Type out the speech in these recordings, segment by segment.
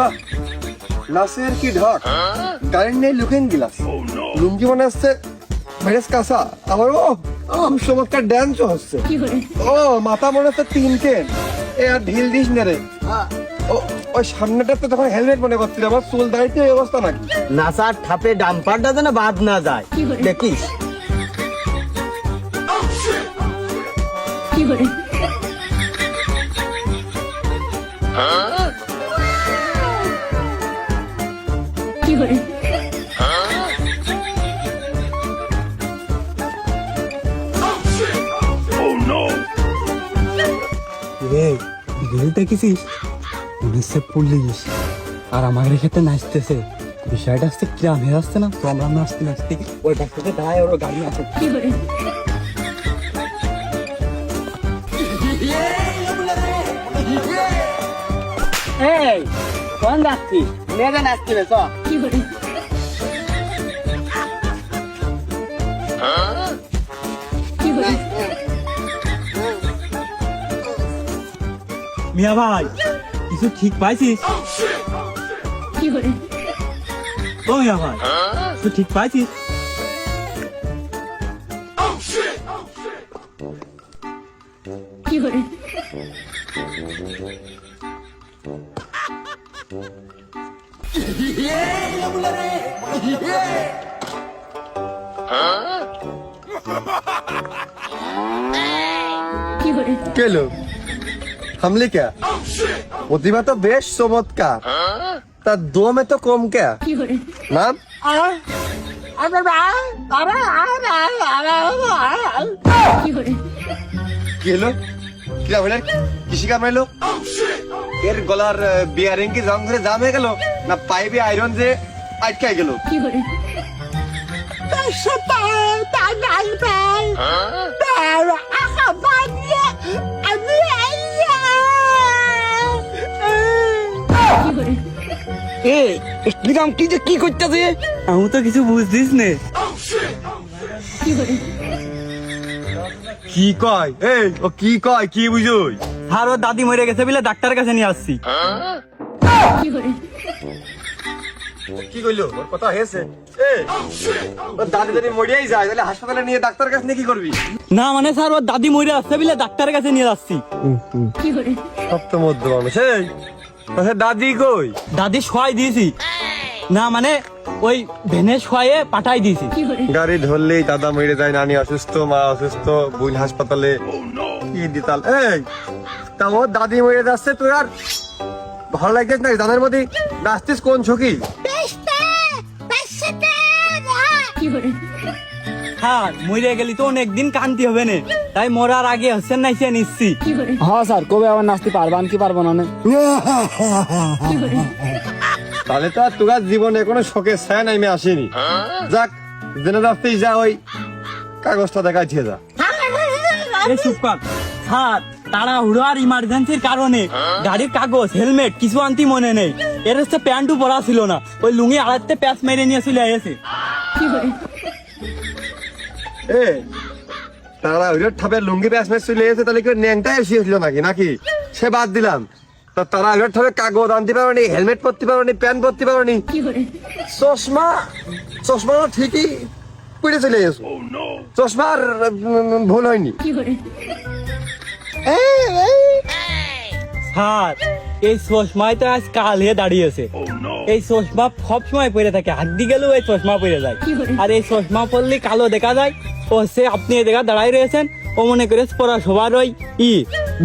বাহ, নাচের কি ঢাক, গাড়ির নেই লুকিং গ্লাস, লুঙ্গি মনে হচ্ছে ভেরেস কাঁচা, আবার ও খুব চমৎকার ড্যান্সও হচ্ছে। ও মাথা মনে হচ্ছে তিনটে, এ আর ঢিল দিস না রে। ও ওই সামনেটাতে তখন হেলমেট মনে করছিল, আমার চুল দাঁড়িয়ে এই অবস্থা নাকি? নাসার ঠাপে ডাম্পারটা যেন বাদ না যায়, দেখিস। দেখেছিস মনে হচ্ছে পুলিশ আর আমার ক্ষেত্রে নাচতেছে। বিষয়টা হচ্ছে গ্রামে আসছে না, তো আমরা নাচতে নাচতে ওই পাশ থেকে দাঁড়ায় ওর গাড়ি আছে। এই কোন যাচ্ছিস? মেয়েদের নাচতে চ। মিয়া ভাই কিছু ঠিক পাইছিস? ও মিয়া ভাই তুই ঠিক পাইছিস? কেলো থামলি কে? প্রতিভা তো বেশ চমৎকার, তার দমে তো কম কে নাম? কি হলো? কিরা বলে কৃষি কামাইলো? এর গলার বিয়ারিং কি জং ধরে জাম হয়ে গেল, না পাইপে আয়রন যে আটকাই গেল? কি যে কি করতেছে? আমি তো কিছু বুঝতিস নে। কি কয়? এই ও কি কয়, কি বুঝুই? আর ওর দাদি মরে গেছে বলে ডাক্তারের কাছে নিয়ে আসছি। কি কইলো? ওর কথা হয়েছে? ওর দাদি যদি মরিয়াই যায় তাহলে হাসপাতালে নিয়ে ডাক্তারের কাছে নিয়ে কি করবি? না মানে স্যার ওর দাদি মরে আসছে বলে ডাক্তারের কাছে নিয়ে যাচ্ছি। সপ্তম মধ্য মানুষ। এই দাদি কই? দাদি শোয়াই দিয়েছি, না মানে ওই ভেনে শোয়ে পাঠাই দিয়েছি। গাড়ি ধরলেই দাদা মরে যায়, নানি অসুস্থ, মা অসুস্থ, বুল হাসপাতালে, কি দিতাল। এই তা ওর দাদি মরে যাচ্ছে, তুই আর ভালো লাগছিস না? দানের মধ্যে নাচতিস কোন ঝুঁকি? হ্যাঁ মরে গেলি তো অনেকদিন কান্তি হবে না, তাই মরার আগে হচ্ছে নাইছে নিচ্ছি। হ্যাঁ স্যার, কবে আবার নাচতে পারবান কি পারবো না? তাহলে তো আর তোর জীবনে কোনো শোকের ছায়া নাইমে আসেনি। যাক, জেনে যাচ্ছিস, যা ওই কাগজটা দেখাইছিয়ে যা। এই সুপার স্যার, তাড়াহুড়ো আর ইমার্জেন্সির কারণে গাড়ির কাগজ হেলমেট কিছু আনতে মনে নেই। এর হচ্ছে প্যান্টও পরা ছিল না, ওই লুঙ্গি আড়াতে প্যাচ মেরে নিয়ে চলে এসে। এ তারা ওই ঠাপে লুঙ্গি প্যাচ ম্যাচ চলে এসে, তাহলে কি ন্যাংটা এসে ছিল নাকি? সে বাদ দিলাম, তা তারা ওই ঠাপে কাগজ আনতে পারোনি, হেলমেট পরতে পারোনি, প্যান্ট পরতে পারোনি, চশমা ঠিকই পড়ে চলে এসো। চশমার ভুল হয়নি। স্যার এই চশমায় তো আজ কাল হয়ে দাঁড়িয়েছে। এই চশমা সব সময় পরে থাকে, হাড্ডি গেলেও এই চশমা পরে যায়। আর এই চশমা পরলে কালো দেখা যায়। ও সে আপনি এই জায়গা দাঁড়াই রয়েছেন, ও মনে করে পড়া সবার ওই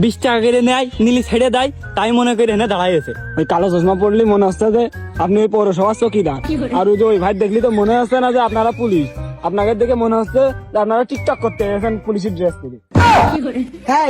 20 টাকা করে নেয়, নিলি ছেড়ে দেয়, তাই মনে করে এনে দাঁড়াইছে। ওই কালো চশমা পড়লে মনে হচ্ছে যে আপনি ওই পৌরসভার চৌকিদার, আর ওই যে ওই ভাই দেখলি তো মনে হচ্ছে না যে আপনারা পুলিশ। আপনাকে দেখে মনে হচ্ছে যে আপনারা টিকটক করতে এসেছেন পুলিশের ড্রেস পরে। হ্যাঁ